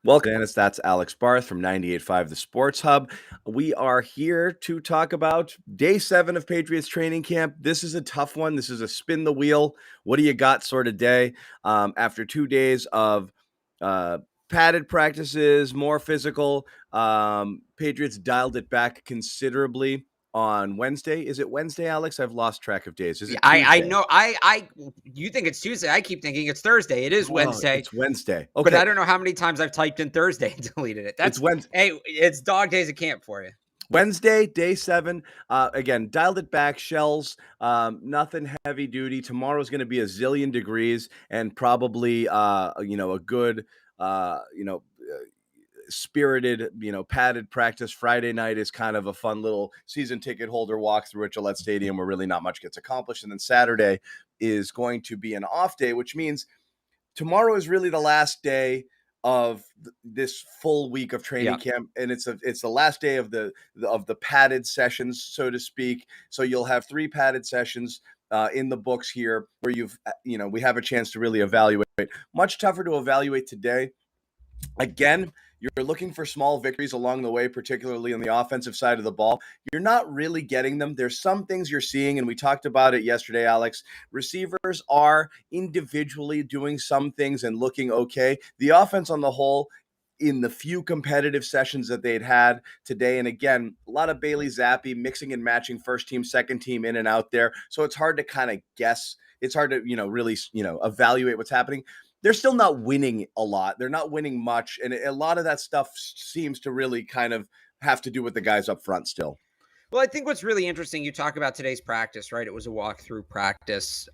Welcome, Zannis. That's Alex Barth from 98.5 The Sports Hub. We are here to talk about day 7 of Patriots training camp. This is a tough one. This is a spin the wheel. What do you got sort of day? After 2 days of padded practices, more physical, Patriots dialed it back considerably on Wednesday. Is it Wednesday, Alex? I've lost track of days. Is it Tuesday? I know. You think it's Tuesday. I keep thinking it's Thursday. It is Wednesday. It's Wednesday. Okay. But I don't know how many times I've typed in Thursday and deleted it. It's Wednesday. Hey, it's dog days of camp for you. Wednesday, day 7. Again, dialed it back, shells, nothing heavy duty. Tomorrow's going to be a zillion degrees and probably, a good, spirited, padded practice. Friday night is kind of a fun little season ticket holder walk through at Gillette Stadium where really not much gets accomplished. And then Saturday is going to be an off day, which means tomorrow is really the last day of this full week of training camp, and it's the last day of the padded sessions, so to speak. So you'll have 3 padded sessions in the books here where we have a chance to really evaluate. Much tougher to evaluate today. Again, you're looking for small victories along the way, particularly on the offensive side of the ball. You're not really getting them. There's some things you're seeing, and we talked about it yesterday, Alex. Receivers are individually doing some things and looking okay. The offense on the whole, in the few competitive sessions that they'd had today, and again, a lot of Bailey Zappi mixing and matching first team, second team in and out there. So it's hard to kind of guess. It's hard to, really, evaluate what's happening. They're still not winning a lot. They're not winning much. And a lot of that stuff seems to really kind of have to do with the guys up front still. Well, I think what's really interesting, you talk about today's practice, right? It was a walkthrough practice.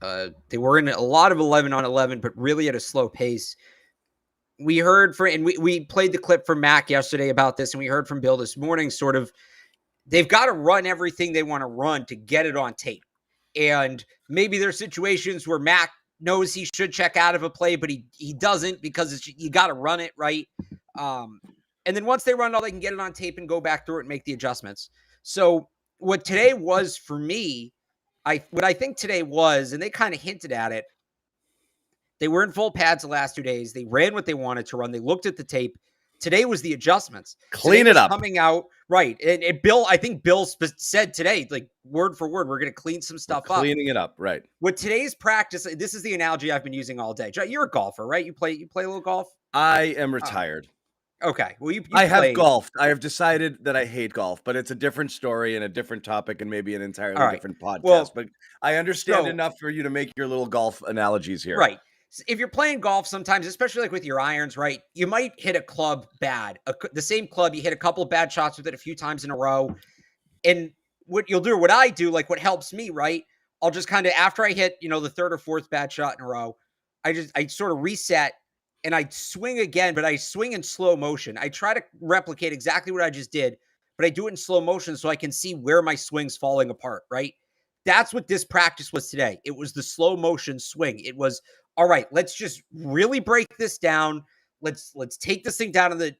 They were in a lot of 11 on 11, but really at a slow pace. We heard we played the clip from Mac yesterday about this, and we heard from Bill this morning, sort of, they've got to run everything they want to run to get it on tape. And maybe there's situations where Mac knows he should check out of a play, but he doesn't because you got to run it, right? And then once they run it all, they can get it on tape and go back through it and make the adjustments. So what today was for me, what I think today was, and they kind of hinted at it, they were in full pads the last 2 days. They ran what they wanted to run. They looked at the tape. Today was the adjustments. Clean it up. Coming out, right. And Bill, I think Bill said today, like word for word, we're going to clean some stuff up. Cleaning it up, right. With today's practice, this is the analogy I've been using all day. You're a golfer, right? You play a little golf? I am retired. Okay. Well, I have golfed. I have decided that I hate golf, but it's a different story and a different topic and maybe an entirely different podcast. But I understand enough for you to make your little golf analogies here. Right. If you're playing golf sometimes, especially like with your irons, right, you might hit a club bad. The same club, you hit a couple bad shots with it a few times in a row. And what you'll do, what I do, like what helps me, right, I'll just kind of, after I hit, the third or fourth bad shot in a row, I sort of reset and I swing again, but I swing in slow motion. I try to replicate exactly what I just did, but I do it in slow motion so I can see where my swing's falling apart, right? That's what this practice was today. It was the slow motion swing. It was, all right, let's just really break this down. Let's take this thing down to the,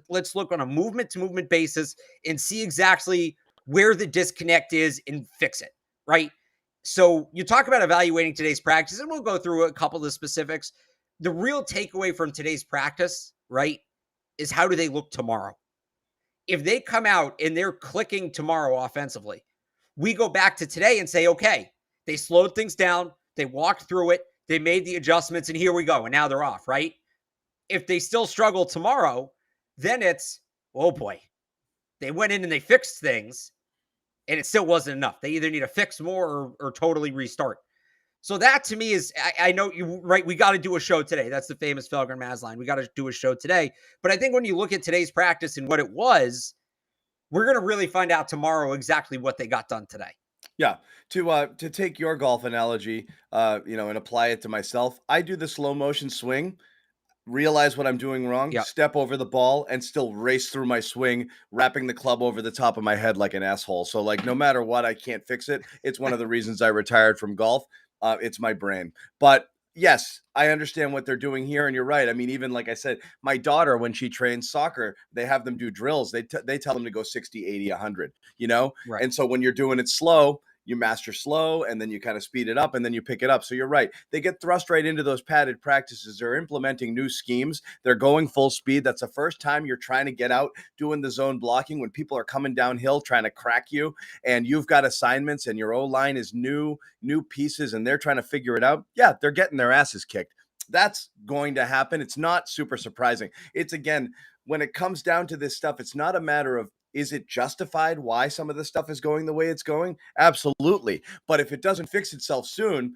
let's look on a movement to movement basis and see exactly where the disconnect is and fix it, right? So you talk about evaluating today's practice, and we'll go through a couple of the specifics. The real takeaway from today's practice, right, is how do they look tomorrow? If they come out and they're clicking tomorrow offensively, we go back to today and say, okay, they slowed things down, they walked through it, they made the adjustments, and here we go, and now they're off, right? If they still struggle tomorrow, then it's, oh boy, they went in and they fixed things, and it still wasn't enough. They either need to fix more or totally restart. So that to me is, I know you, right, we got to do a show today. That's the famous Felger Maz line. We got to do a show today. But I think when you look at today's practice and what it was, we're going to really find out tomorrow exactly what they got done today. Yeah. To take your golf analogy, and apply it to myself, I do the slow motion swing, realize what I'm doing wrong, step over the ball, and still race through my swing, wrapping the club over the top of my head like an asshole. So, like, no matter what, I can't fix it. It's one of the reasons I retired from golf. It's my brain. But yes, I understand what they're doing here, and you're right. I mean, even like I said, my daughter, when she trains soccer, they have them do drills. They tell them to go 60, 80, 100, Right. And so when you're doing it slow, you master slow, and then you kind of speed it up, and then you pick it up. So you're right. They get thrust right into those padded practices. They're implementing new schemes. They're going full speed. That's the first time you're trying to get out doing the zone blocking when people are coming downhill trying to crack you, and you've got assignments, and your O-line is new pieces, and they're trying to figure it out. Yeah, they're getting their asses kicked. That's going to happen. It's not super surprising. It's, again, when it comes down to this stuff, it's not a matter of, is it justified why some of the stuff is going the way it's going? Absolutely. But if it doesn't fix itself soon,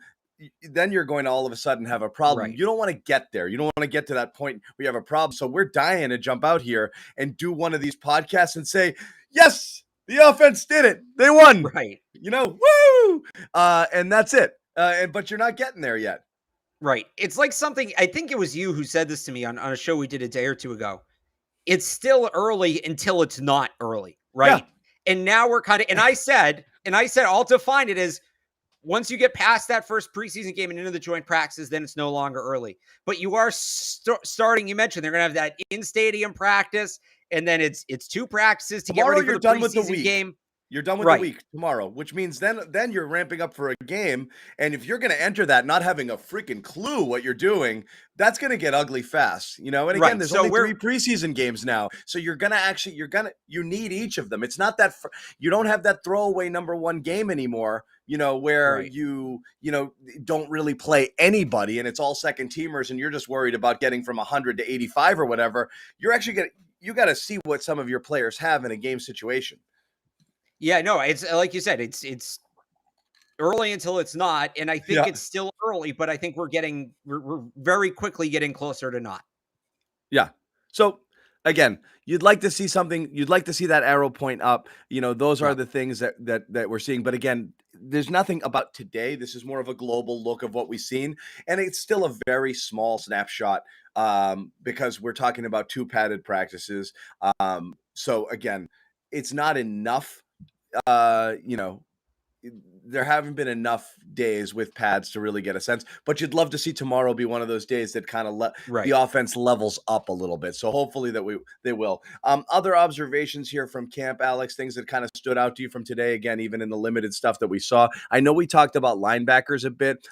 then you're going to all of a sudden have a problem. Right. You don't want to get there. You don't want to get to that point where you have a problem. So we're dying to jump out here and do one of these podcasts and say, yes, the offense did it. They won. Right. Woo! And that's it. But you're not getting there yet. Right. It's like something, I think it was you who said this to me on a show we did a day or two ago. It's still early until it's not early, right? Yeah. And now we're kind of, and I said, I'll define it as once you get past that first preseason game and into the joint practices, then it's no longer early. But you are starting, you mentioned they're going to have that in-stadium practice, and then it's 2 practices to Tomorrow get ready for the done with the preseason week. game. You're done with the week tomorrow, which means then you're ramping up for a game. And if you're going to enter that not having a freaking clue what you're doing, that's going to get ugly fast, And again, there's only 3 preseason games now. So you're going to you need each of them. It's not that you don't have that throwaway number 1 game anymore, where you don't really play anybody and it's all second teamers and you're just worried about getting from 100 to 85 or whatever. You're actually you got to see what some of your players have in a game situation. Yeah, no, it's like you said, it's early until it's not, and I think it's still early, but I think we're very quickly getting closer to not. Yeah. So again, you'd like to see something. You'd like to see that arrow point up. Those are the things that we're seeing. But again, there's nothing about today. This is more of a global look of what we've seen, and it's still a very small snapshot because we're talking about 2 padded practices. So again, it's not enough. There haven't been enough days with pads to really get a sense, but you'd love to see tomorrow be one of those days that kind of the offense levels up a little bit. So hopefully they will. Other observations here from camp, Alex, things that kind of stood out to you from today, again, even in the limited stuff that we saw. I know we talked about linebackers a bit.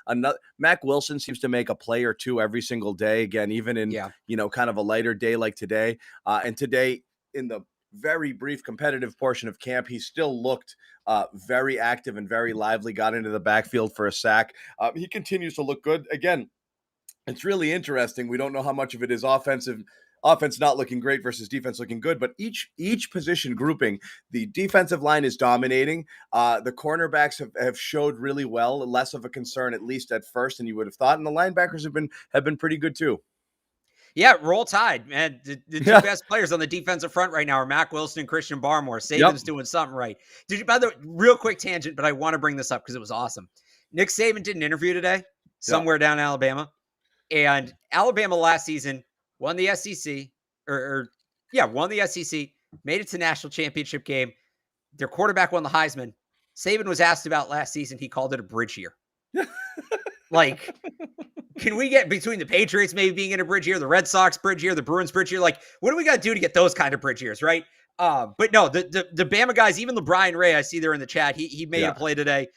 Mack Wilson seems to make a play or 2 every single day. Again, even in, kind of a lighter day like today. And today in the very brief competitive portion of camp, he still looked very active and very lively, got into the backfield for a sack. He continues to look good. Again, it's really interesting. We don't know how much of it is offense not looking great versus defense looking good, but each position grouping, the defensive line is dominating. The cornerbacks have showed really well, less of a concern, at least at first, than you would have thought. And the linebackers have been pretty good too. Yeah, roll tide, man. The 2 best players on the defensive front right now are Mack Wilson and Christian Barmore. Saban's doing something right. By the way, real quick tangent, but I want to bring this up because it was awesome. Nick Saban did an interview today somewhere down in Alabama. And Alabama last season won the SEC, won the SEC, made it to national championship game. Their quarterback won the Heisman. Saban was asked about last season. He called it a bridge year. Like, can we get between the Patriots maybe being in a bridge year, the Red Sox bridge year, the Bruins bridge year? Like, what do we got to do to get those kind of bridge years, right? But no, the Bama guys, even LeBron Ray, I see there in the chat, he made a play today.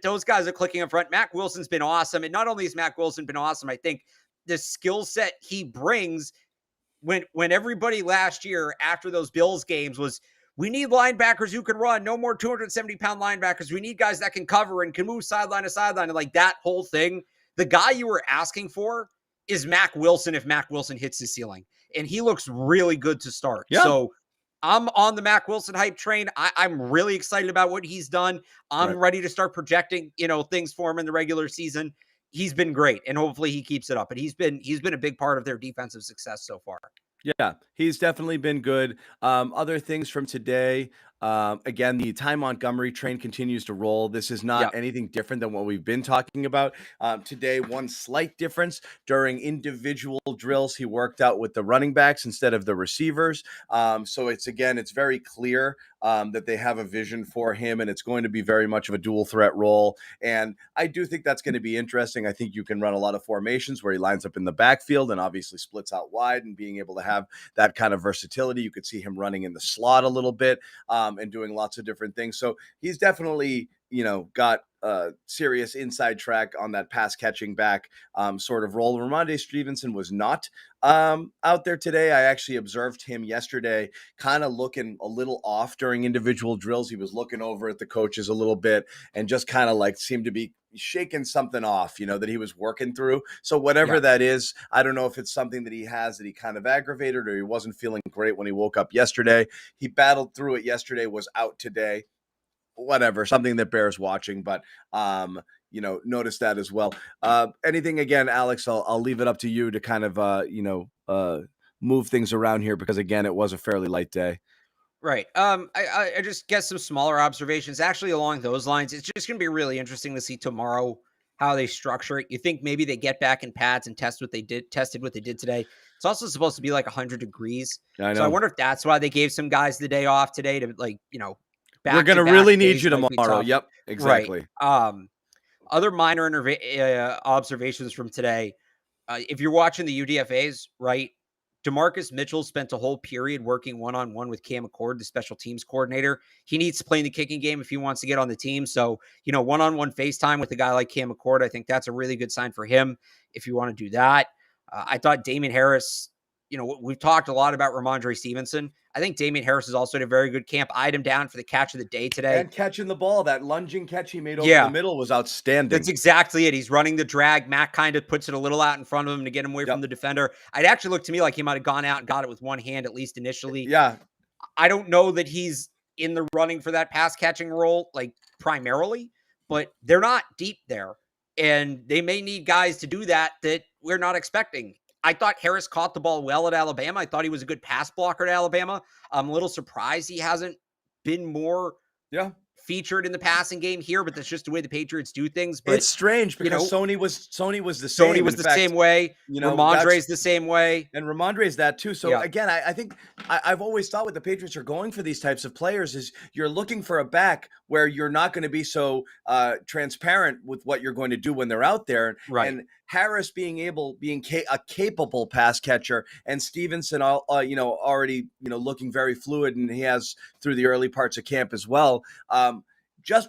Those guys are clicking up front. Mack Wilson's been awesome. And not only has Mack Wilson been awesome, I think the skill set he brings when everybody last year after those Bills games was, we need linebackers who can run. No more 270-pound linebackers. We need guys that can cover and can move sideline to sideline. And like that whole thing, the guy you were asking for is Mack Wilson if Mack Wilson hits his ceiling. And he looks really good to start. Yeah. So I'm on the Mack Wilson hype train. I'm really excited about what he's done. I'm ready to start projecting, things for him in the regular season. He's been great, and hopefully he keeps it up. But he's been a big part of their defensive success so far. Yeah, he's definitely been good. Other things from today, again, the Ty Montgomery train continues to roll. This is not anything different than what we've been talking about. Today, one slight difference during individual drills, he worked out with the running backs instead of the receivers. So it's very clear that they have a vision for him, and it's going to be very much of a dual threat role. And I do think that's going to be interesting. I think you can run a lot of formations where he lines up in the backfield and obviously splits out wide, and being able to have that kind of versatility. You could see him running in the slot a little bit. and doing lots of different things. So he's definitely, got a serious inside track on that pass catching back sort of role. Ramondre Stevenson was not out there today. I actually observed him yesterday kind of looking a little off during individual drills. He was looking over at the coaches a little bit and just kind of like seemed to be shaking something off, that he was working through. So whatever that is, I don't know if it's something that he has that he kind of aggravated or he wasn't feeling great when he woke up yesterday. He battled through it yesterday, was out today. Whatever, something that bears watching, but notice that as well. Anything again, Alex, I'll leave it up to you to kind of move things around here because again, it was a fairly light day. Right. I just guess some smaller observations actually along those lines. It's just going to be really interesting to see tomorrow how they structure it. You think maybe they get back in pads and tested what they did today. It's also supposed to be like 100 degrees. I know. So I wonder if that's why they gave some guys the day off today to we're going to really need you tomorrow. Yep, exactly. Right. Other minor observations from today. If you're watching the UDFAs, right, DeMarcus Mitchell spent a whole period working one-on-one with Cam McCord, the special teams coordinator. He needs to play in the kicking game if he wants to get on the team. So, one-on-one FaceTime with a guy like Cam McCord, I think that's a really good sign for him if you want to do that. I thought Damien Harris, we've talked a lot about Ramondre Stevenson. I think Damien Harris is also at a very good camp. Eyed him down for the catch of the day today. And catching the ball, that lunging catch he made over the middle was outstanding. That's exactly it. He's running the drag. Matt kind of puts it a little out in front of him to get him away from the defender. It actually looked to me like he might have gone out and got it with one hand, at least initially. Yeah. I don't know that he's in the running for that pass catching role, like primarily, but they're not deep there. And they may need guys to do that we're not expecting. I thought Harris caught the ball well at Alabama. I thought he was a good pass blocker at Alabama. I'm a little surprised he hasn't been more featured in the passing game here, but that's just the way the Patriots do things. But it's strange because Sony was the same. Sony was the same way. Ramondre's the same way. And Ramondre's that too. So again, I think I've always thought what the Patriots are going for these types of players is you're looking for a back where you're not going to be so transparent with what you're going to do when they're out there. Right. And Harris being a capable pass catcher, and Stevenson, already looking very fluid, and he has through the early parts of camp as well. Just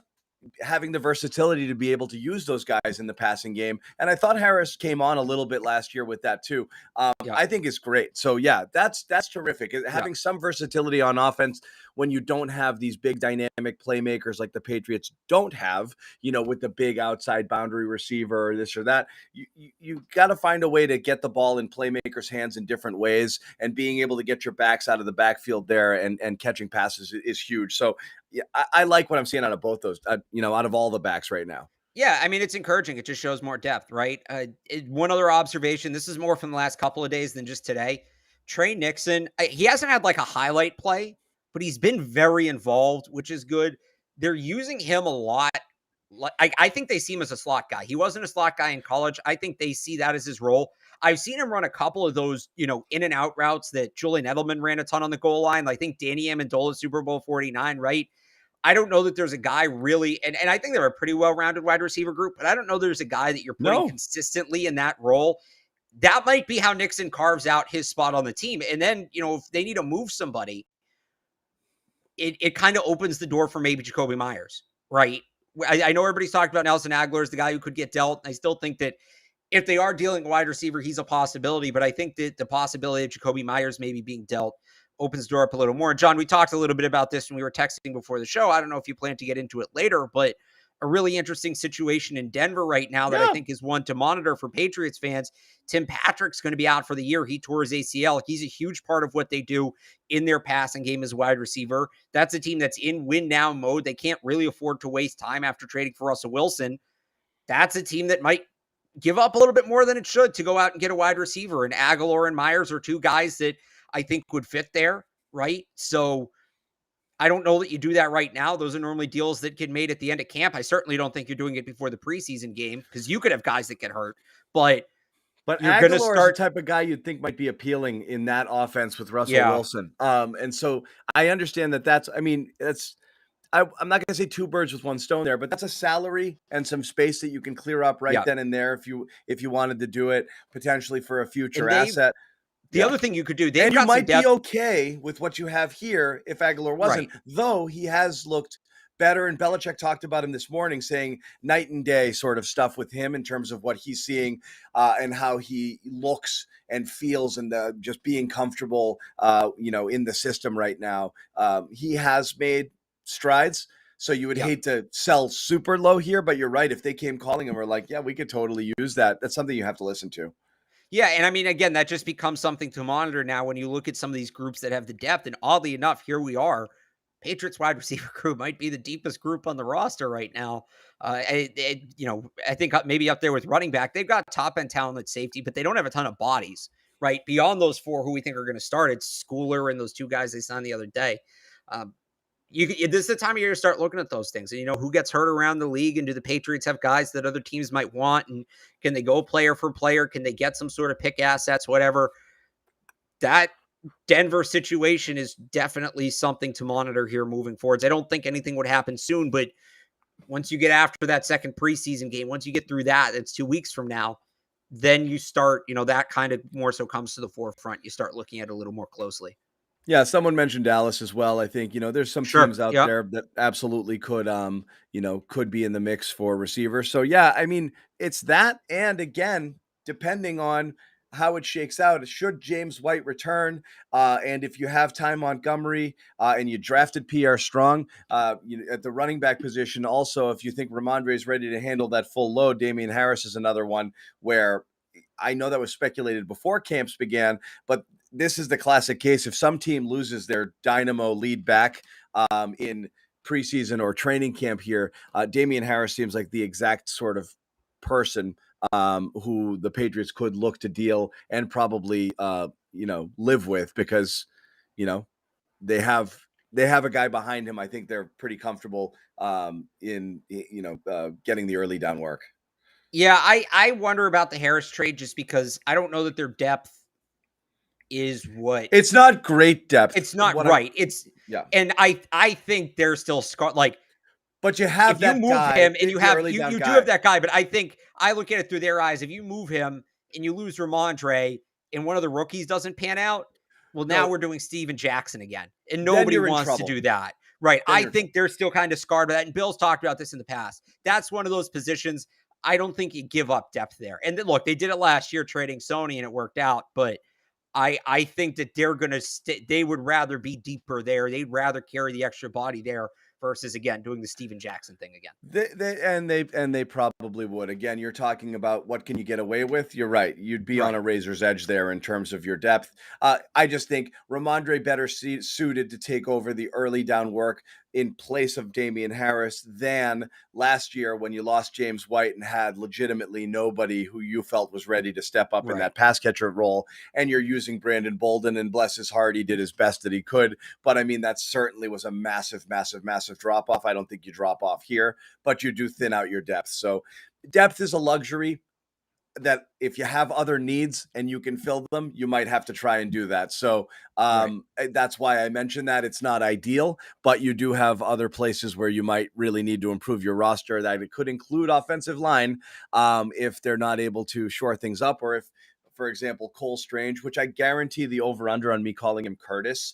having the versatility to be able to use those guys in the passing game. And I thought Harris came on a little bit last year with that too. I think it's great. So that's terrific. Having some versatility on offense when you don't have these big dynamic playmakers like the Patriots don't have, with the big outside boundary receiver or this or that, you got to find a way to get the ball in playmakers' hands in different ways, and being able to get your backs out of the backfield there and catching passes is huge. So I like what I'm seeing out of both those, out of all the backs right now. Yeah, I mean, it's encouraging. It just shows more depth, right? One other observation, this is more from the last couple of days than just today. Trey Nixon, he hasn't had like a highlight play, but he's been very involved, which is good. They're using him a lot. I think they see him as a slot guy. He wasn't a slot guy in college. I think they see that as his role. I've seen him run a couple of those, in and out routes that Julian Edelman ran a ton on the goal line. I think Danny Amendola, Super Bowl 49, right? I don't know that there's a guy really, and I think they're a pretty well-rounded wide receiver group, but I don't know there's a guy that you're putting consistently in that role. That might be how Nixon carves out his spot on the team. And then, if they need to move somebody, it kind of opens the door for maybe Jakobi Meyers, right? I know everybody's talked about Nelson Aguilar as the guy who could get dealt. I still think that if they are dealing a wide receiver, he's a possibility, but I think that the possibility of Jakobi Meyers maybe being dealt opens the door up a little more. John, we talked a little bit about this when we were texting before the show. I don't know if you plan to get into it later, but a really interesting situation in Denver right now that I think is one to monitor for Patriots fans. Tim Patrick's going to be out for the year. He tore his ACL. He's a huge part of what they do in their passing game as wide receiver. That's a team that's in win now mode. They can't really afford to waste time after trading for Russell Wilson. That's a team that might give up a little bit more than it should to go out and get a wide receiver. And Aguilar and Myers are two guys that I think would fit there, right? So I don't know that you do that right now. Those are normally deals that get made at the end of camp. I certainly don't think you're doing it before the preseason game because you could have guys that get hurt. But you're going to start the type of guy you'd think might be appealing in that offense with Russell Wilson. And so I understand that I'm not going to say two birds with one stone there, but that's a salary and some space that you can clear up then and there if you wanted to do it potentially for a future asset. The other thing you could do, they've And you got some might be depth. okay with what you have here if Aguilar wasn't, Right. though he has looked better. And Belichick talked about him this morning, saying night and day sort of stuff with him in terms of what he's seeing and how he looks and feels and just being comfortable, in the system right now. He has made strides. So you would Yep. hate to sell super low here, but you're right. If they came calling and were like, yeah, we could totally use that. That's something you have to listen to. Yeah, and I mean, again, that just becomes something to monitor now when you look at some of these groups that have the depth. And oddly enough, here we are. Patriots wide receiver group might be the deepest group on the roster right now. I think maybe up there with running back, they've got top end talent at safety, but they don't have a ton of bodies, right? Beyond those four who we think are going to start, it's Schooler and those two guys they signed the other day. Um, this is the time of year to start looking at those things. And who gets hurt around the league, and do the Patriots have guys that other teams might want? And can they go player for player? Can they get some sort of pick assets, whatever? That Denver situation is definitely something to monitor here moving forwards. I don't think anything would happen soon, but once you get after that second preseason game, once you get through that, it's 2 weeks from now, then you start, that kind of more so comes to the forefront. You start looking at it a little more closely. Yeah, someone mentioned Dallas as well. I think, there's some Sure. teams out Yep. there that absolutely could be in the mix for receivers. So yeah, I mean, it's that. And again, depending on how it shakes out, should James White return, and if you have Ty Montgomery, and you drafted Pierre Strong, at the running back position, also, if you think Ramondre is ready to handle that full load, Damian Harris is another one where I know that was speculated before camps began, but this is the classic case. If some team loses their dynamo lead back in preseason or training camp here, Damian Harris seems like the exact sort of person who the Patriots could look to deal and probably live with, because they have a guy behind him. I think they're pretty comfortable in getting the early down work. Yeah, I wonder about the Harris trade just because I don't know that their depth is what It's not great depth. it's not right. Yeah. And I think they're still But you have if you that move guy, him and you the have early down you do guy. have that guy, but I think I look at it through their eyes. If you move him and you lose Ramondre and one of the rookies doesn't pan out, well, now No, we're doing Steven Jackson again. And then nobody you're in wants to trouble. do that. Right. Then I you're in think trouble. they're still kind of scarred by that. And Bill's talked about this in the past. That's one of those positions I don't think you give up depth there. And then, look, they did it last year trading Sony and it worked out, but I think that they're going to they would rather be deeper there. They'd rather carry the extra body there versus, again, doing the Steven Jackson thing again. They probably would. Again, you're talking about what can you get away with. You're right. You'd be on Right. a razor's edge there in terms of your depth. I just think Ramondre better suited to take over the early down work in place of Damian Harris than last year when you lost James White and had legitimately nobody who you felt was ready to step up in Right. that pass catcher role. And you're using Brandon Bolden, and bless his heart, he did his best that he could. But I mean, that certainly was a massive, massive, massive drop off. I don't think you drop off here, but you do thin out your depth. So depth is a luxury that if you have other needs and you can fill them, you might have to try and do that. So Right. that's why I mentioned that it's not ideal, but you do have other places where you might really need to improve your roster. That it could include offensive line if they're not able to shore things up, or if, for example, Cole Strange, which I guarantee the over-under on me calling him Curtis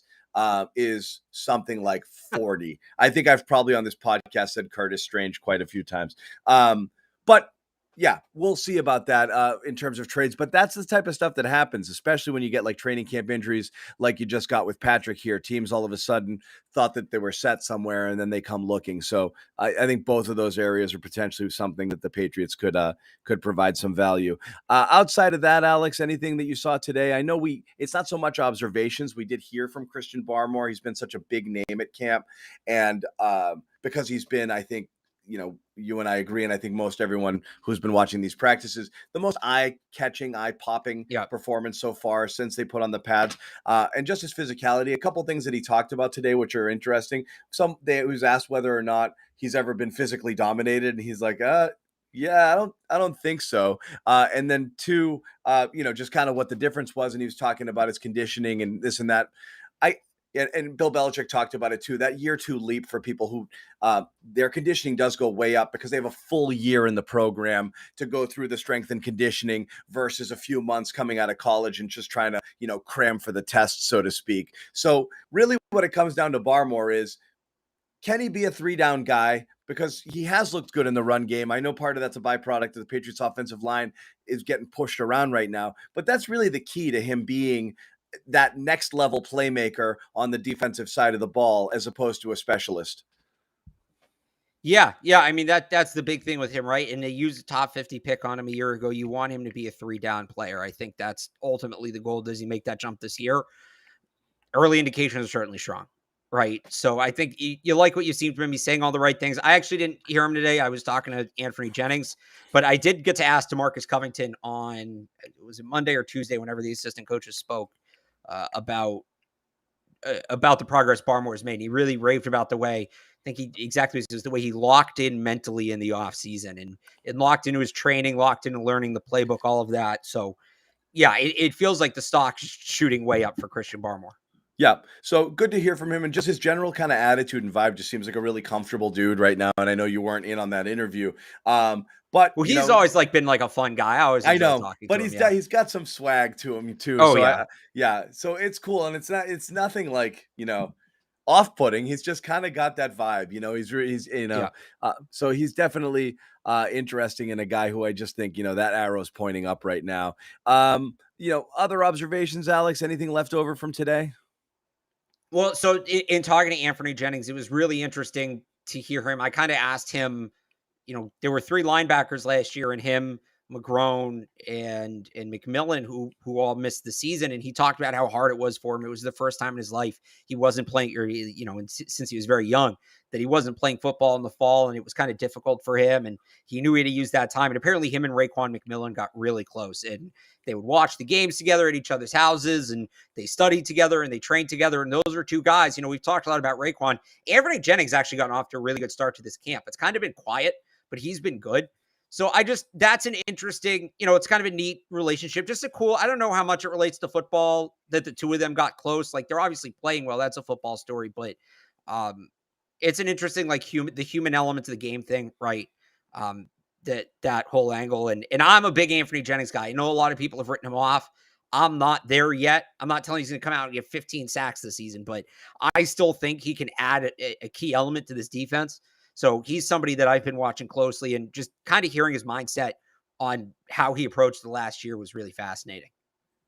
is something like 40. I think I've probably on this podcast said Curtis Strange quite a few times. But yeah, we'll see about that in terms of trades. But that's the type of stuff that happens, especially when you get like training camp injuries like you just got with Patrick here. Teams all of a sudden thought that they were set somewhere and then they come looking. So I think both of those areas are potentially something that the Patriots could provide some value. Outside of that, Alex, anything that you saw today? I know it's not so much observations. We did hear from Christian Barmore. He's been such a big name at camp. And because he's been, I think, you and I agree, and I think most everyone who's been watching these practices, the most eye-catching, eye-popping performance so far since they put on the pads, and just his physicality. A couple things that he talked about today, which are interesting. He was asked whether or not he's ever been physically dominated, and he's like, yeah, I don't think so. And then two, just kind of what the difference was, and he was talking about his conditioning and this and that. and Bill Belichick talked about it too. That year two leap for people who their conditioning does go way up because they have a full year in the program to go through the strength and conditioning versus a few months coming out of college and just trying to, cram for the test, so to speak. So really what it comes down to Barmore is, can he be a 3-down guy? Because he has looked good in the run game. I know part of that's a byproduct of the Patriots offensive line is getting pushed around right now, but that's really the key to him being that next level playmaker on the defensive side of the ball as opposed to a specialist. Yeah. I mean, that's the big thing with him, right? And they used a top 50 pick on him a year ago. You want him to be a 3-down player. I think that's ultimately the goal. Does he make that jump this year? Early indications are certainly strong, right? So I think you like what you've seen from him. He's saying all the right things. I actually didn't hear him today. I was talking to Anthony Jennings, but I did get to ask DeMarcus Covington on, was it Monday or Tuesday, whenever the assistant coaches spoke about the progress Barmore has made. He really raved about the way, I think the way he locked in mentally in the offseason and locked into his training, locked into learning the playbook, all of that. So yeah, it feels like the stock's shooting way up for Christian Barmore. Yeah. So good to hear from him. And just his general kind of attitude and vibe just seems like a really comfortable dude right now. And I know you weren't in on that interview. But well, he's always been like a fun guy. I always enjoy talking but to him. He's got some swag to him too. Oh, So yeah. So it's cool. And it's nothing like, off-putting. He's just kind of got that vibe, Yeah. So he's definitely interesting and a guy who I just think, that arrow's pointing up right now. Other observations, Alex, anything left over from today? Well, so in talking to Anthony Jennings, it was really interesting to hear him. I kind of asked him, there were 3 linebackers last year, and him, McGrone, and McMillan, who all missed the season. And he talked about how hard it was for him. It was the first time in his life he wasn't playing, or since he was very young, that he wasn't playing football in the fall, and it was kind of difficult for him. And he knew he had to use that time. And apparently, him and Raekwon McMillan got really close, and they would watch the games together at each other's houses, and they studied together and they trained together. And those are 2 guys. We've talked a lot about Raekwon. Anthony Jennings actually gotten off to a really good start to this camp. It's kind of been quiet, but he's been good. So that's an interesting, it's kind of a neat relationship. Just a cool, I don't know how much it relates to football that the 2 of them got close. Like, they're obviously playing well. That's a football story, but it's an interesting, like, the human element of the game thing, right? That whole angle. And I'm a big Anthony Jennings guy. I know a lot of people have written him off. I'm not there yet. I'm not telling you he's going to come out and get 15 sacks this season, but I still think he can add a key element to this defense. So he's somebody that I've been watching closely, and just kind of hearing his mindset on how he approached the last year was really fascinating.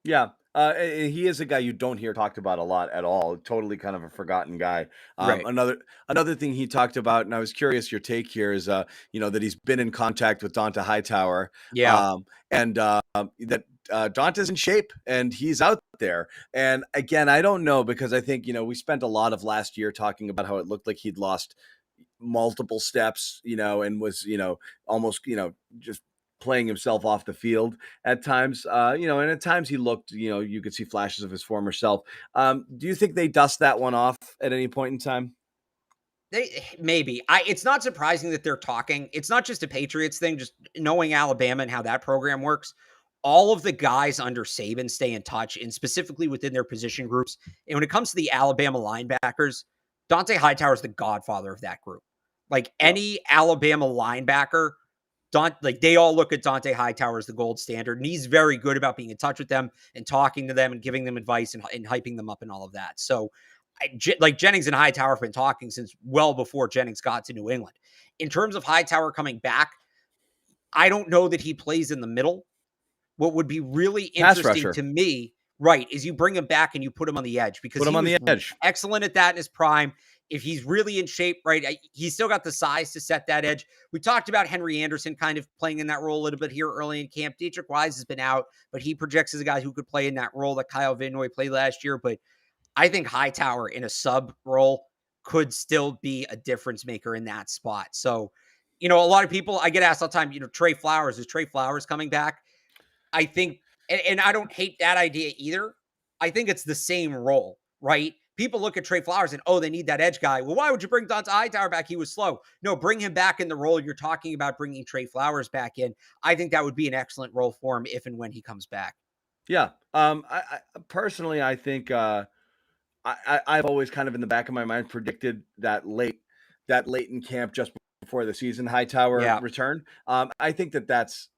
Yeah. He is a guy you don't hear talked about a lot at all. Totally kind of a forgotten guy. Right. Another thing he talked about, and I was curious your take here, is that he's been in contact with Donta Hightower. Yeah. And that Donta's in shape and he's out there. And again, I don't know, because I think, we spent a lot of last year talking about how it looked like he'd lost multiple steps, and was, almost, just playing himself off the field at times, and at times he looked, you could see flashes of his former self. Do you think they dust that one off at any point in time? Maybe. It's not surprising that they're talking. It's not just a Patriots thing, just knowing Alabama and how that program works. All of the guys under Saban stay in touch, and specifically within their position groups. And when it comes to the Alabama linebackers, Donta Hightower is the godfather of that group. Like, any Alabama linebacker, they all look at Donta Hightower as the gold standard, and he's very good about being in touch with them and talking to them and giving them advice and hyping them up and all of that. So, Jennings and Hightower have been talking since well before Jennings got to New England. In terms of Hightower coming back, I don't know that he plays in the middle. What would be really interesting to me, right, is you bring him back and you put him on the edge, because Put him on the edge. Excellent at that in his prime. If he's really in shape, right, he's still got the size to set that edge. We talked about Henry Anderson kind of playing in that role a little bit here early in camp. Dietrich Wise has been out, but he projects as a guy who could play in that role that Kyle Van Noy played last year. But I think Hightower in a sub role could still be a difference maker in that spot. So, a lot of people, I get asked all the time, Trey Flowers, is Trey Flowers coming back? I think, and I don't hate that idea either. I think it's the same role, right? People look at Trey Flowers and, they need that edge guy. Well, why would you bring Donta Hightower back? He was slow. No, bring him back in the role you're talking about, bringing Trey Flowers back in. I think that would be an excellent role for him if and when he comes back. Yeah. I personally, I think I've always kind of in the back of my mind predicted that late in camp just before the season Hightower Yeah. return. I think that's,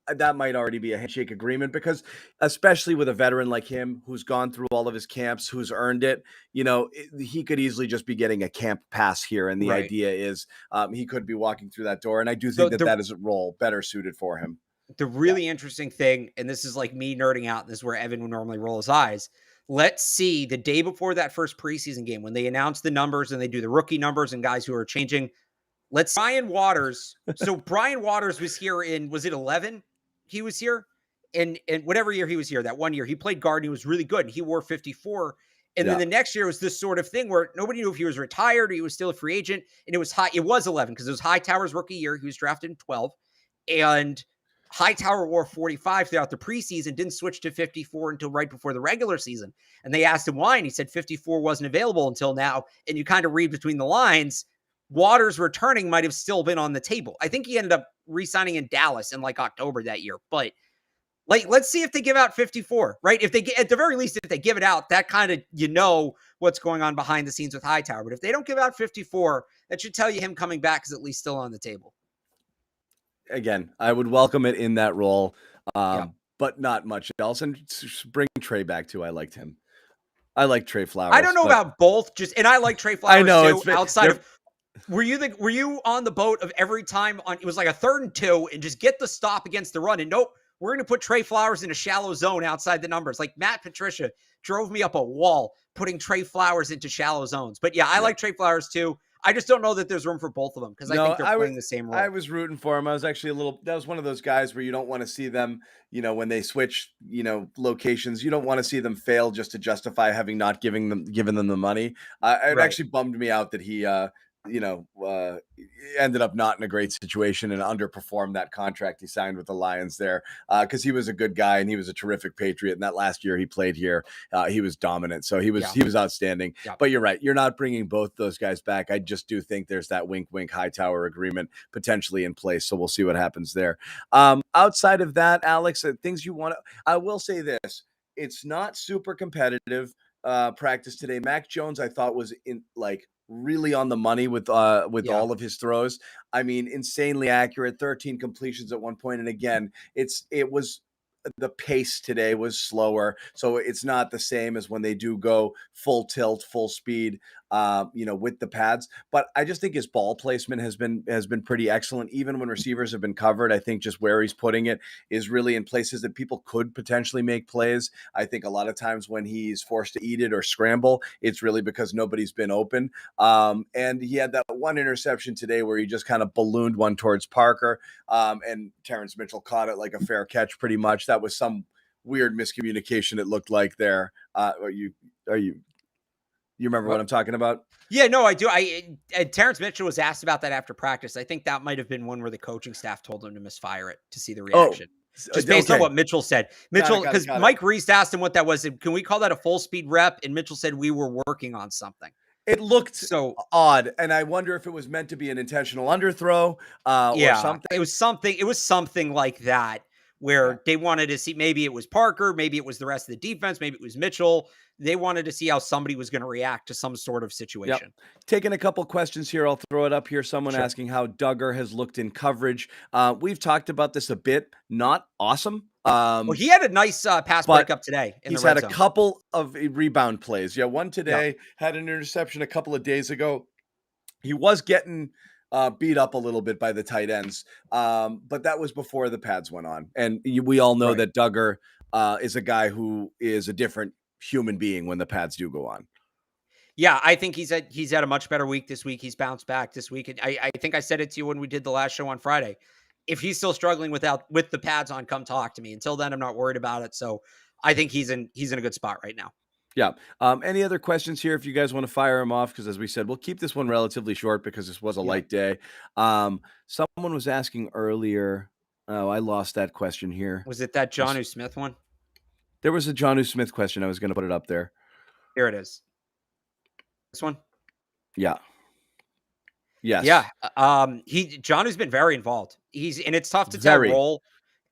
that might already be a handshake agreement because especially with a veteran like him who's gone through all of his camps, who's earned it, he could easily just be getting a camp pass here. And the Right. idea is he could be walking through that door. And I do The think the that is a role better suited for him. the Yeah. really interesting thing, and this is like me nerding out, and this is where Evan would normally roll his eyes. Let's see the day before that first preseason game when they announce the numbers and they do the rookie numbers and guys who are changing. Let's Brian Waters. So Brian Waters was here was it 11? He was here and whatever year he was here, that one year he played guard and he was really good. And he wore 54. And then Yeah. the next year was this sort of thing where nobody knew if he was retired or he was still a free agent. And it was 11 because it was Hightower's rookie year. He was drafted in 12. And Hightower wore 45 throughout the preseason, didn't switch to 54 until right before the regular season. And they asked him why, and he said 54 wasn't available until now. And you kind of read between the lines, Waters returning might have still been on the table. I think he ended up re-signing in Dallas in like October that year. But like, let's see if they give out 54, right? If they get, at the very least, if they give it out, that kind of, what's going on behind the scenes with Hightower. But if they don't give out 54, that should tell you him coming back is at least still on the table. Again, I would welcome it in that role, Yeah. but not much else. And bring Trey back too. I liked him. I like Trey Flowers. I don't know about both. And I like Trey Flowers I know too. Outside of, were you on the boat of every time it was like a 3rd and 2 and just get the stop against the run? And nope, we're going to put Trey Flowers in a shallow zone outside the numbers. Like Matt Patricia drove me up a wall putting Trey Flowers into shallow zones. But yeah, I like Trey Flowers too. I just don't know that there's room for both of them because I think they're playing the same role. I was rooting for him. I was actually that was one of those guys where you don't want to see them, when they switch, locations, you don't want to see them fail just to justify having not given them the money. It actually bummed me out that he, ended up not in a great situation and underperformed that contract he signed with the Lions there because he was a good guy and he was a terrific Patriot. And that last year he played here, he was dominant. So he was outstanding. Yeah. But you're right. You're not bringing both those guys back. I just do think there's that wink, Hightower agreement potentially in place. So we'll see what happens there. Outside of that, Alex, things you want to, I will say this, it's not super competitive practice today. Mac Jones, I thought was really on the money with all of his throws. I mean, insanely accurate, 13 completions at one point. And again, it was the pace today was slower. So it's not the same as when they do go full tilt, full speed, with the pads. But I just think his ball placement has been pretty excellent. Even when receivers have been covered, I think just where he's putting it is really in places that people could potentially make plays. I think a lot of times when he's forced to eat it or scramble, it's really because nobody's been open. And he had that one interception today where he just kind of ballooned one towards Parker. And Terrence Mitchell caught it like a fair catch pretty much. That was some weird miscommunication, it looked like there. You remember what I'm talking about? Yeah, no, I do. Terrence Mitchell was asked about that after practice. I think that might have been one where the coaching staff told him to misfire it to see the reaction. Just based on what Mitchell said. Mitchell, because Mike Reese asked him what that was. Can we call that a full speed rep? And Mitchell said we were working on something. It looked so odd, and I wonder if it was meant to be an intentional underthrow or something. It was something like that where they wanted to see, maybe it was Parker, maybe it was the rest of the defense, maybe it was Mitchell. They wanted to see how somebody was going to react to some sort of situation. Yep. Taking a couple questions here. I'll throw it up here. Someone asking how Duggar has looked in coverage. We've talked about this a bit. Not awesome. Well, he had a nice pass breakup today. He's had a couple of rebound plays. Yeah, one today, had an interception a couple of days ago. He was getting beat up a little bit by the tight ends, but that was before the pads went on. And we all know that Duggar is a guy who is a different human being when the pads do go on. Yeah, I think he's had a much better week this week. He's bounced back this week. And I think I said it to you when we did the last show on Friday. If he's still struggling with the pads on, come talk to me. Until then, I'm not worried about it. So I think he's in a good spot right now. Yeah. Any other questions here? If you guys want to fire them off, because as we said, we'll keep this one relatively short because this was a light day. Someone was asking earlier. Oh, I lost that question here. Was it that Jonnu Smith one? There was a Jonnu Smith question. I was going to put it up there. Here it is. This one? Yeah. Yes. Yeah. Jonnu's been very involved. And it's tough to tell role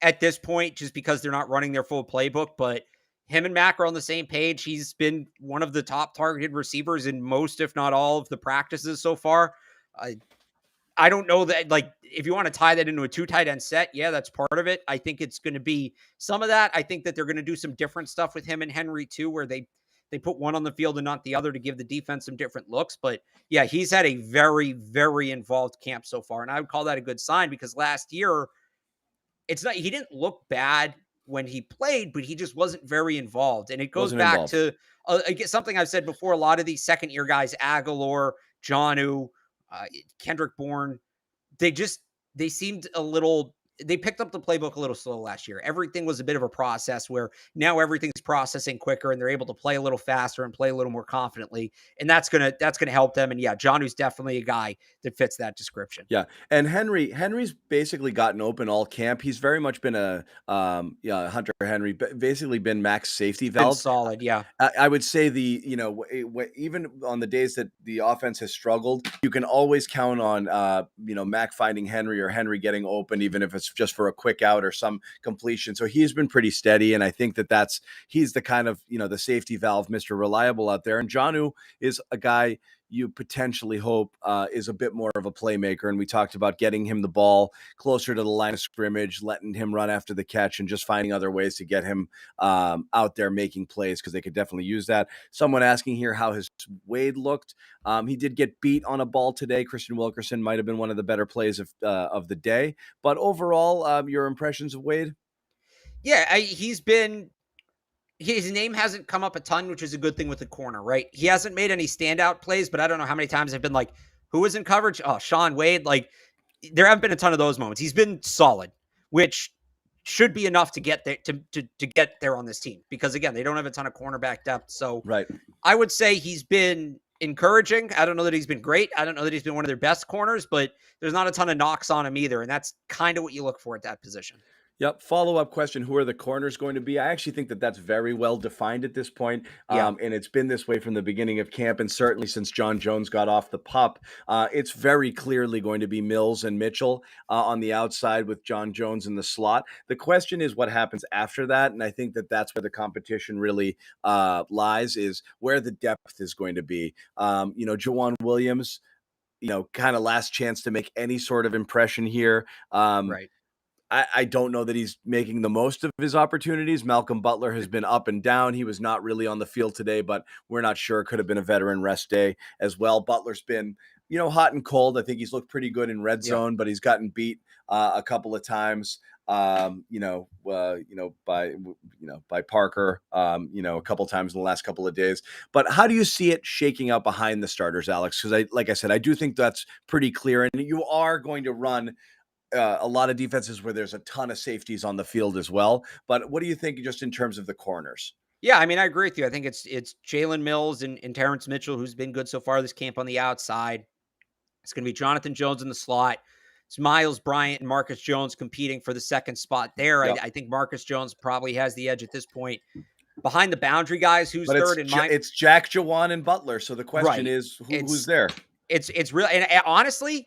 at this point just because they're not running their full playbook, but him and Mac are on the same page. He's been one of the top targeted receivers in most, if not all, of the practices so far. I don't know that, like, if you want to tie that into a 2 tight end set, yeah, that's part of it. I think it's going to be some of that. I think that they're going to do some different stuff with him and Henry too, where they put one on the field and not the other to give the defense some different looks. But yeah, he's had a very, very involved camp so far. And I would call that a good sign, because last year, he didn't look bad when he played, but he just wasn't very involved. And it goes Wasn't back involved. to something I've said before. A lot of these second year guys, Aguilar, Jonnu, Kendrick Bourne, they seemed a little, they picked up the playbook a little slow last year. Everything was a bit of a process, where now everything's processing quicker and they're able to play a little faster and play a little more confidently. And that's going to help them. And yeah, Jonnu's definitely a guy that fits that description. Yeah, and Henry's basically gotten open all camp. He's very much been a Hunter Henry, basically been Mac's safety Been valve. solid. Yeah. I would say even on the days that the offense has struggled, you can always count on Mac finding Henry, or Henry getting open, even if it's just for a quick out or some completion. So he's been pretty steady, and I think he's the kind of the safety valve, Mr. Reliable out there. And Jonnu is a guy you potentially hope is a bit more of a playmaker. And we talked about getting him the ball closer to the line of scrimmage, letting him run after the catch, and just finding other ways to get him out there making plays, because they could definitely use that. Someone asking here how his Wade looked. He did get beat on a ball today. Christian Wilkerson might have been one of the better plays of the day. But overall, your impressions of Wade? Yeah, his name hasn't come up a ton, which is a good thing with the corner, right? He hasn't made any standout plays, but I don't know how many times I've been like, who was in coverage? Oh, Sean Wade. Like, there haven't been a ton of those moments. He's been solid, which should be enough to get there to get there on this team, because again, they don't have a ton of cornerback depth. So right, I would say he's been encouraging. I don't know that he's been great. I don't know that he's been one of their best corners, but there's not a ton of knocks on him either. And that's kind of what you look for at that position. Yep. Follow-up question. Who are the corners going to be? I actually think that that's very well defined at this point. Yeah. And it's been this way from the beginning of camp, and certainly since John Jones got off the pup. It's very clearly going to be Mills and Mitchell on the outside, with John Jones in the slot. The question is what happens after that, and I think that that's where the competition really lies, is where the depth is going to be. Jawan Williams, kind of last chance to make any sort of impression here. Right. I don't know that he's making the most of his opportunities. Malcolm Butler has been up and down. He was not really on the field today, but we're not sure. Could have been a veteran rest day as well. Butler's been, hot and cold. I think he's looked pretty good in red zone, but he's gotten beat a couple of times. By Parker, a couple of times in the last couple of days. But how do you see it shaking out behind the starters, Alex? Because like I said, I do think that's pretty clear, and you are going to run a lot of defenses where there's a ton of safeties on the field as well. But what do you think just in terms of the corners? Yeah, I mean, I agree with you. I think it's Jalen Mills and Terrence Mitchell, who's been good so far this camp on the outside. It's going to be Jonathan Jones in the slot. It's Miles Bryant and Marcus Jones competing for the second spot there. Yep. I think Marcus Jones probably has the edge at this point. Behind the boundary guys, who's third in mind? It's Jack, Jawan, and Butler. So the question is, who's there? It's really, and honestly,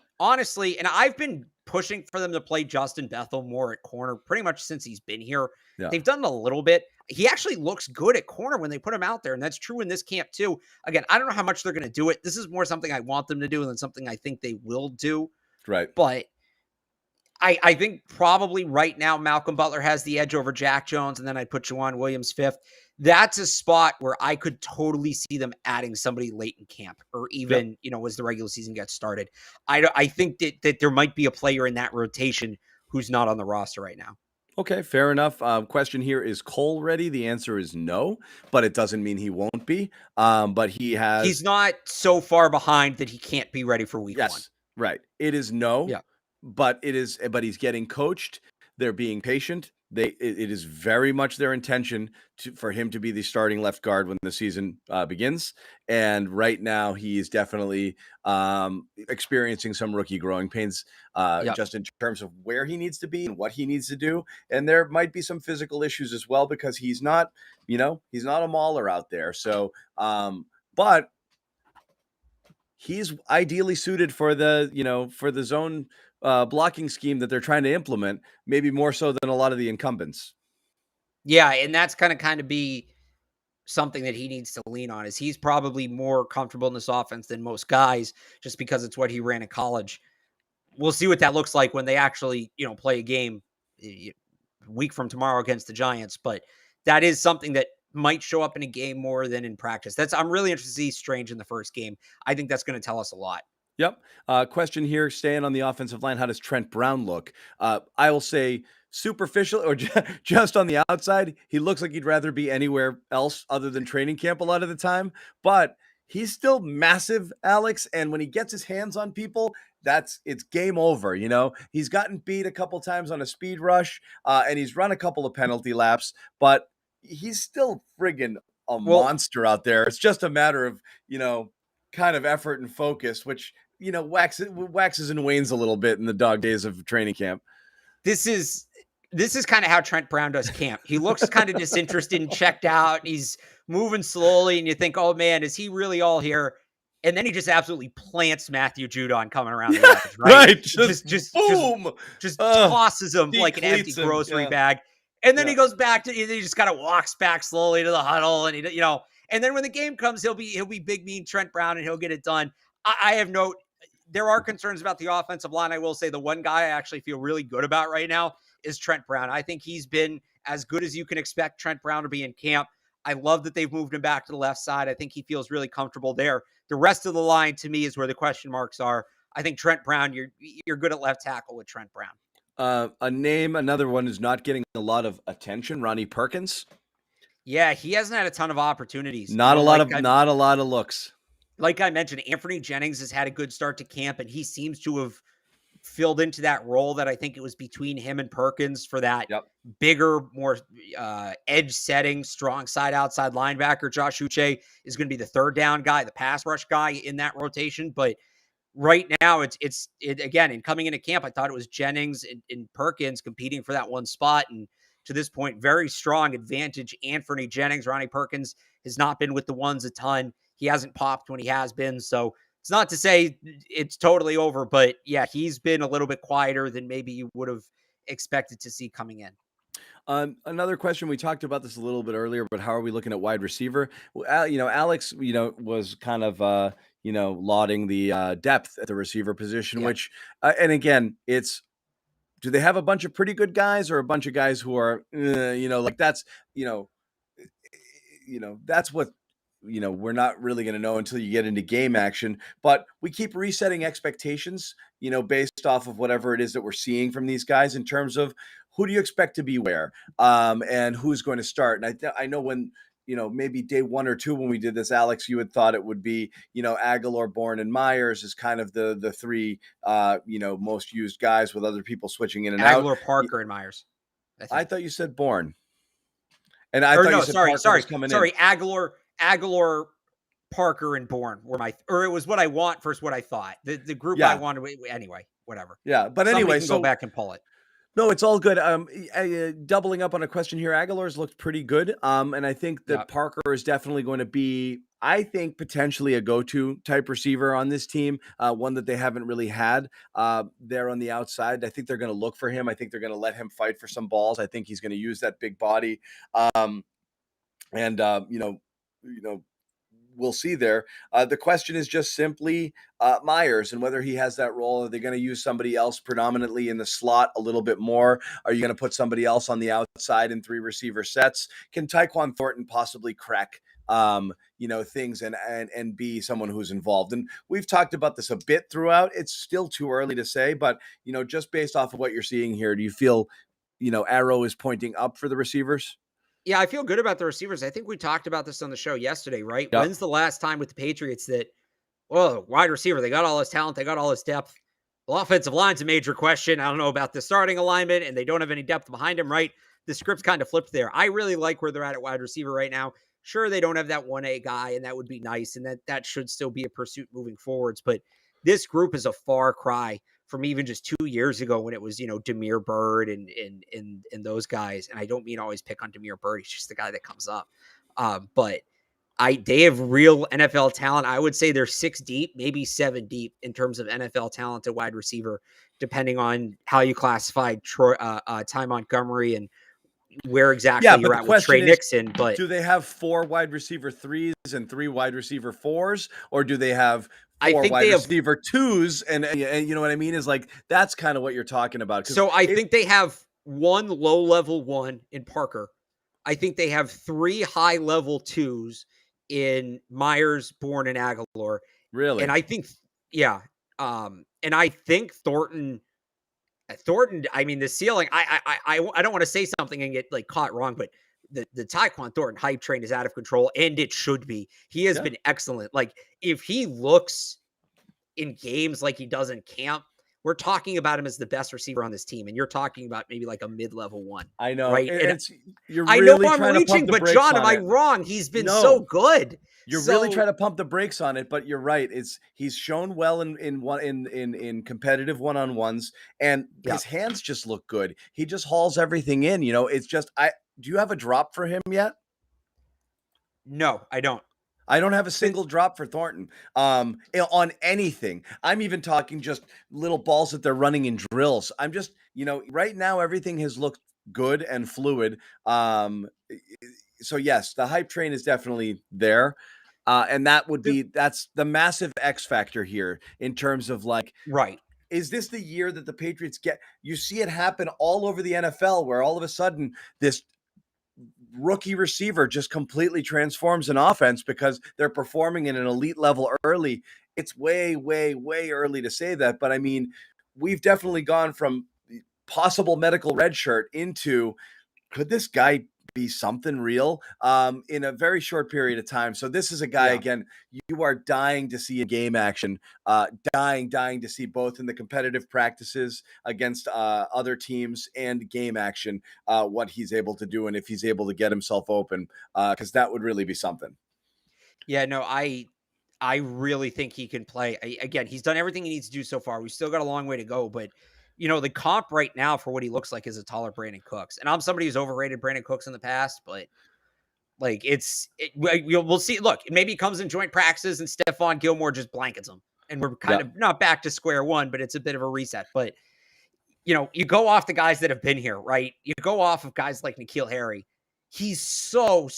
and I've been pushing for them to play Justin Bethel more at corner pretty much since he's been here. Yeah. They've done it a little bit. He actually looks good at corner when they put him out there, and that's true in this camp too. Again, I don't know how much they're going to do it. This is more something I want them to do than something I think they will do. Right. But I think probably right now Malcolm Butler has the edge over Jack Jones, and then I'd put Jawan Williams fifth. That's a spot where I could totally see them adding somebody late in camp, or even, as the regular season gets started. I think that there might be a player in that rotation who's not on the roster right now. Okay, fair enough. Question here, is Cole ready? The answer is no, but it doesn't mean he won't be. But he's not so far behind that he can't be ready for week one. Right. It is no. Yeah. But he's getting coached. They're being patient. It is very much their intention for him to be the starting left guard when the season begins. And right now he is definitely experiencing some rookie growing pains, just in terms of where he needs to be and what he needs to do. And there might be some physical issues as well, because he's not a mauler out there. So, but he's ideally suited for the zone blocking scheme that they're trying to implement, maybe more so than a lot of the incumbents. Yeah, and that's kind of be something that he needs to lean on. Is he's probably more comfortable in this offense than most guys, just because it's what he ran in college. We'll see what that looks like when they actually, play a game a week from tomorrow against the Giants. But that is something that might show up in a game more than in practice. I'm really interested to see Strange in the first game. I think that's going to tell us a lot. Yep. Question here, staying on the offensive line, how does Trent Brown look? I will say superficial or just on the outside, he looks like he'd rather be anywhere else other than training camp a lot of the time, but he's still massive, Alex. And when he gets his hands on people, it's game over. He's gotten beat a couple times on a speed rush, and he's run a couple of penalty laps, but he's still friggin' a monster out there. It's just a matter of, kind of effort and focus, which, waxes and wanes a little bit in the dog days of training camp. This is kind of how Trent Brown does camp. He looks kind of disinterested and checked out. He's moving slowly, and you think, oh man, is he really all here? And then he just absolutely plants Matthew Judon coming around the edge, right? Right. Just boom. Just tosses him like an empty grocery bag. And then he goes back he just kind of walks back slowly to the huddle, and and then when the game comes, he'll be big mean Trent Brown, and he'll get it done. I have there are concerns about the offensive line. I will say the one guy I actually feel really good about right now is Trent Brown. I think he's been as good as you can expect Trent Brown to be in camp. I love that they've moved him back to the left side. I think he feels really comfortable there. The rest of the line, to me, is where the question marks are. I think Trent Brown, you're good at left tackle with Trent Brown. Another one who's not getting a lot of attention, Ronnie Perkins. Yeah, he hasn't had a ton of opportunities. Not a lot of looks. Like I mentioned, Anthony Jennings has had a good start to camp, and he seems to have filled into that role that I think it was between him and Perkins for that bigger, more edge setting, strong side outside linebacker. Josh Uche is going to be the third down guy, the pass rush guy in that rotation. But right now, it's again, in coming into camp, I thought it was Jennings and Perkins competing for that one spot. And to this point, very strong advantage. Anthony Jennings, Ronnie Perkins has not been with the ones a ton. He hasn't popped when he has been. So it's not to say it's totally over, but yeah, he's been a little bit quieter than maybe you would have expected to see coming in. Another question, we talked about this a little bit earlier, but how are we looking at wide receiver? Alex, was kind of, lauding the depth at the receiver position, which, and again, do they have a bunch of pretty good guys or a bunch of guys who are, that's what, we're not really going to know until you get into game action, but we keep resetting expectations, based off of whatever it is that we're seeing from these guys in terms of who do you expect to be where, and who's going to start. And I know when, maybe day 1 or 2, when we did this, Alex, you had thought it would be, Aguilar, Bourne, and Myers is kind of the three, most used guys, with other people switching in and out. Aguilar, Parker, and Myers. I thought you said Bourne. And I thought you said Parker was coming in. Aguilar, Parker, and Bourne were or it was what I want versus what I thought. The group I wanted anyway, whatever. Yeah, but anyway, so go back and pull it. No, it's all good. Doubling up on a question here, Aguilar's looked pretty good. And I think that Parker is definitely going to be, I think, potentially a go-to type receiver on this team, one that they haven't really had there on the outside. I think they're going to look for him. I think they're going to let him fight for some balls. I think he's going to use that big body. We'll see there. The question is just simply Myers and whether he has that role. Are they going to use somebody else predominantly in the slot a little bit more? Are you going to put somebody else on the outside in 3 receiver sets? Can Taekwon Thornton possibly crack things and be someone who's involved? And we've talked about this a bit throughout. It's still too early to say, but just based off of what you're seeing here, do you feel arrow is pointing up for the receivers? Yeah, I feel good about the receivers. I think we talked about this on the show yesterday, right? Yep. When's the last time with the Patriots that, wide receiver, they got all this talent, they got all this depth. The offensive line's a major question. I don't know about the starting alignment, and they don't have any depth behind him, right? The script's kind of flipped there. I really like where they're at wide receiver right now. Sure, they don't have that 1A guy, and that would be nice, and that should still be a pursuit moving forwards. But this group is a far cry from even just 2 years ago when it was, Demir Bird and those guys. And I don't mean always pick on Demir Bird. He's just the guy that comes up. But they have real NFL talent. I would say they're 6 deep, maybe 7 deep in terms of NFL talent at wide receiver, depending on how you classified Ty Montgomery and where exactly Yeah, you're but the at with Trey question is, Nixon, but do they have 4 wide receiver 3s and 3 wide receiver 4s, or do they have I 4 think wide they have. receiver 2s and you know what I mean? Is like that's kind of what you're talking about because So I it think they have one low level one in Parker. I think they have 3 high level 2s in Myers, Bourne, and Aguilar. And really. I think, yeah. And I think Thornton, I mean, the ceiling, I don't want to say something and get like caught wrong, but the Taekwon Thornton hype train is out of control, and it should be. He has Yeah. been excellent. Like, if he looks in games like he does in camp, we're talking about him as the best receiver on this team, and you're talking about maybe like a mid-level one, I know. right? And It's you're I know really I'm trying to pump reaching, the but brakes John, am on I it. wrong? He's been so No. good. You're really So trying to pump the brakes on it, but you're right. He's shown well in competitive one-on-ones, and yeah, his hands just look good. He just hauls everything in. You know, it's just do you have a drop for him yet? no, I don't. I don't have a But single drop for Thornton on anything. I'm even talking just little balls that they're running in drills. I'm just, right now everything has looked good and fluid. So yes, the hype train is definitely there. And that's the massive X factor here in terms of like, right. is this the year that the Patriots get? You see it happen all over the NFL where all of a sudden this rookie receiver just completely transforms an offense because they're performing in an elite level early. It's way, way, way early to say that. But I mean, we've definitely gone from possible medical red shirt into could this guy be something real in a very short period of time? So this is a guy, Yeah. again, you are dying to see in game action, dying to see both in the competitive practices against other teams and game action, what he's able to do and if he's able to get himself open, because that would really be something. Yeah, no, I really think he can play. Again, he's done everything he needs to do so far. We still got a long way to go, but the comp right now for what he looks like is a taller Brandon Cooks. And I'm somebody who's overrated Brandon Cooks in the past, but like we'll see. Look, maybe he comes in joint practices and Stephon Gilmore just blankets him, and we're kind Yeah. of not back to square one, but it's a bit of a reset. But you go off the guys that have been here, right? You go off of guys like N'Keal Harry. He's so,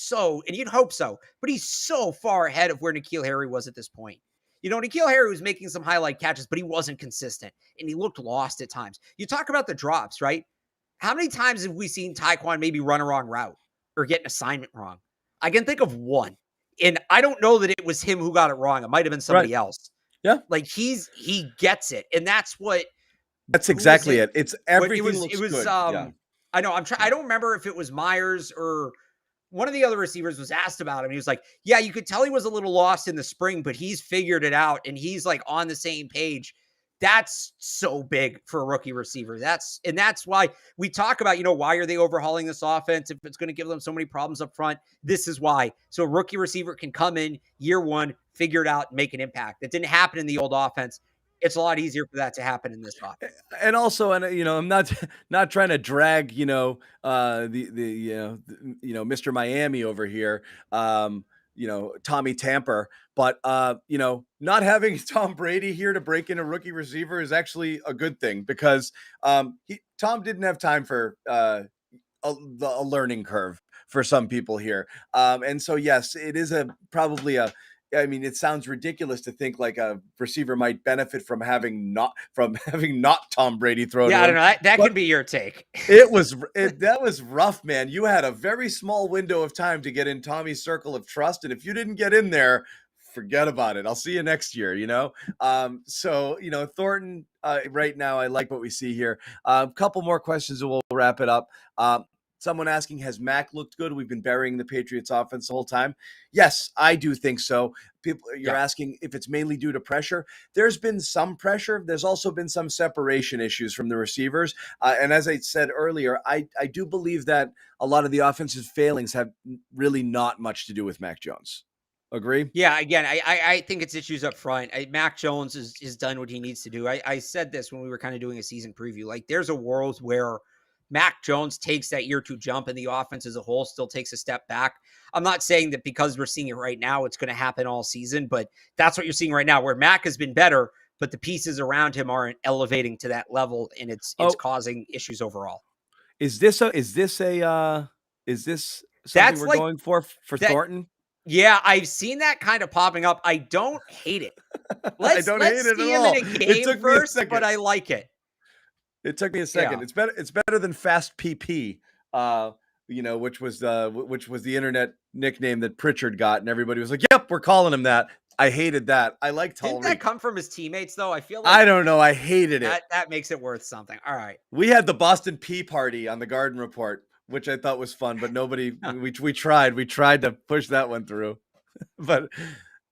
and you'd hope so, but he's so far ahead of where N'Keal Harry was at this point. N'Keal Harry was making some highlight catches, but he wasn't consistent, and he looked lost at times. You talk about the drops, right? How many times have we seen Taekwon maybe run a wrong route or get an assignment wrong? I can think of one, and I don't know that it was him who got it wrong. It might have been Right. somebody else. Yeah. Like he gets it, and that's what. That's Who was exactly it? it. It's But everything looks good. Yeah. I know I don't remember if it was Myers or one of the other receivers was asked about him. He was like, yeah, you could tell he was a little lost in the spring, but he's figured it out and he's like on the same page. That's so big for a rookie receiver. That's why we talk about, why are they overhauling this offense if it's going to give them so many problems up front? This is why. So a rookie receiver can come in year one, figure it out, and make an impact. That didn't happen in the old offense. It's a lot easier for that to happen in this offense. And also, and I'm not trying to drag Mr. Miami over here, Tommy Tamper, but not having Tom Brady here to break in a rookie receiver is actually a good thing because Tom didn't have time for a learning curve for some people here, and so yes, it is probably a. I mean, it sounds ridiculous to think like a receiver might benefit from having not Tom Brady throw Yeah, to I don't him. know. That could be your take. That was rough, man. You had a very small window of time to get in Tommy's circle of trust, and if you didn't get in there, forget about it. I'll see you next year. So Thornton. Right now, I like what we see here. A couple more questions, and we'll wrap it up. Someone asking, has Mac looked good? We've been burying the Patriots offense the whole time. Yes, I do think so. You're asking if it's mainly due to pressure. There's been some pressure. There's also been some separation issues from the receivers. And as I said earlier, I do believe that a lot of the offensive failings have really not much to do with Mac Jones. Agree? Yeah, again, I think it's issues up front. Mac Jones is done what he needs to do. I said this when we were kind of doing a season preview. Like, there's a world where Mac Jones takes that year two jump and the offense as a whole still takes a step back. I'm not saying that because we're seeing it right now, it's going to happen all season, but that's what you're seeing right now, where Mac has been better, but the pieces around him aren't elevating to that level, and it's causing issues overall. Is this something That's we're like going for that. Thornton? Yeah, I've seen that kind of popping up. I don't hate it. I Let's don't hate let's it at see him in all. a It game took me a first, but second. I like it. It took me a second. Yeah. It's better than Fast PP, uh, which was the internet nickname that Pritchard got, and everybody was like, "Yep, we're calling him that." I hated that. I like Didn't that Talreek. come from his teammates though? I feel I like don't know. I hated it. that makes it worth something. All right. We had the Boston Pea Party on the Garden Report, which I thought was fun, but nobody. We tried. We tried to push that one through, but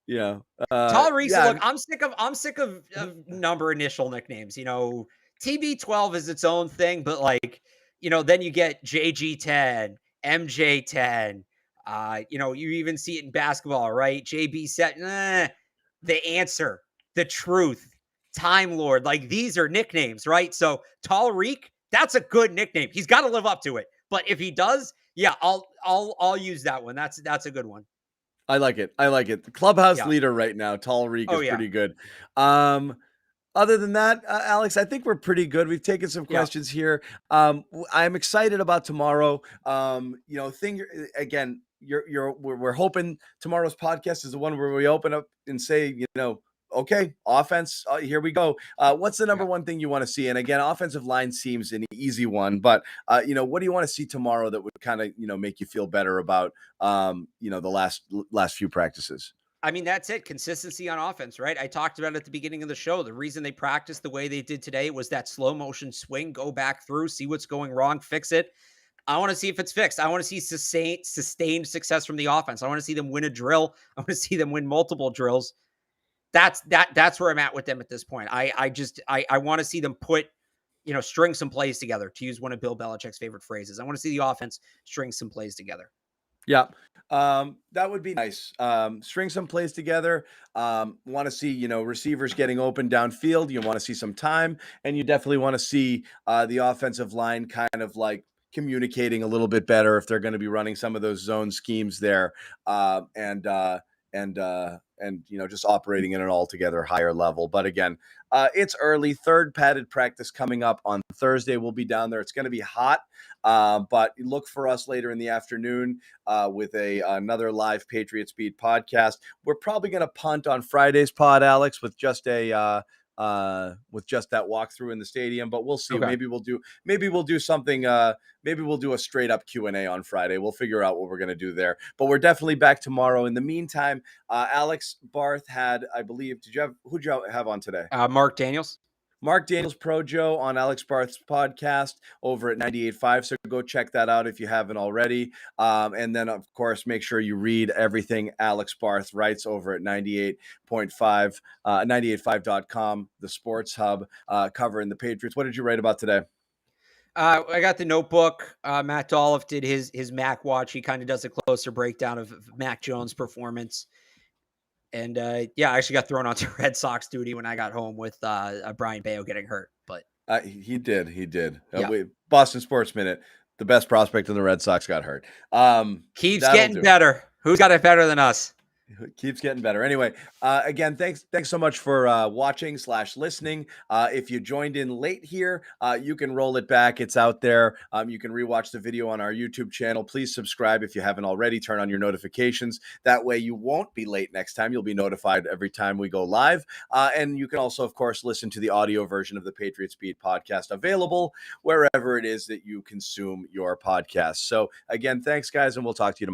yeah, Tall Reese, yeah. look, I'm sick of number initial nicknames. TB12 is its own thing, but like, then you get JG10, MJ10. You even see it in basketball, right? JB set, the answer, the truth, Time Lord. Like these are nicknames, right? So Tall Reek, that's a good nickname. He's got to live up to it. But if he does, yeah, I'll use that one. That's a good one. I like it. I like it. The clubhouse Yeah. leader right now, Tall Reek, Oh is yeah. pretty good. Um, Other than that, Alex, I think we're pretty good. We've taken some Yeah. questions here. I'm excited about tomorrow. Again, we're hoping tomorrow's podcast is the one where we open up and say, okay, offense, here we go. What's the number Yeah. one thing you want to see? And again, offensive line seems an easy one, but what do you want to see tomorrow that would kind of make you feel better about the last few practices? I mean, that's it. Consistency on offense, right? I talked about it at the beginning of the show. The reason they practiced the way they did today was that slow motion swing, go back through, see what's going wrong, fix it. I want to see if it's fixed. I want to see sustained success from the offense. I want to see them win a drill. I want to see them win multiple drills. That's where I'm at with them at this point. I want to see them put, string some plays together, to use one of Bill Belichick's favorite phrases. I want to see the offense string some plays together. Yeah. That would be nice. String some plays together. Want to see, receivers getting open downfield. You want to see some time, and you definitely want to see the offensive line kind of like communicating a little bit better if they're going to be running some of those zone schemes there, and just operating in an altogether higher level. But again, it's early. Third padded practice coming up on Thursday. We'll be down there. It's going to be hot, but look for us later in the afternoon with another live Patriots Beat podcast. We're probably going to punt on Friday's pod, Alex, with just that walkthrough in the stadium, but we'll see. Okay. Maybe we'll do something. Maybe we'll do a straight up Q&A on Friday. We'll figure out what we're going to do there, but we're definitely back tomorrow. In the meantime, Alex Barth had, I believe, who'd you have on today? Mark Daniels. Mark Daniels Pro Joe on Alex Barth's podcast over at 98.5. So go check that out if you haven't already. And then, of course, make sure you read everything Alex Barth writes over at 98.5, 98.5.com, the sports hub, covering the Patriots. What did you write about today? I got the notebook. Matt Dolph did his Mac watch. He kind of does a closer breakdown of Mac Jones' performance. And I actually got thrown onto Red Sox duty when I got home with Brian Bayo getting hurt. But he did. Yeah. Boston Sports Minute, the best prospect in the Red Sox got hurt. Keeps getting better. Who's got it better than us? Keeps getting better. Anyway, again, thanks so much for watching / listening. If you joined in late here, you can roll it back. It's out there. You can rewatch the video on our YouTube channel. Please subscribe if you haven't already. Turn on your notifications. That way you won't be late next time. You'll be notified every time we go live. And you can also, of course, listen to the audio version of the Patriots Beat podcast, available wherever it is that you consume your podcast. So again, thanks, guys, and we'll talk to you tomorrow.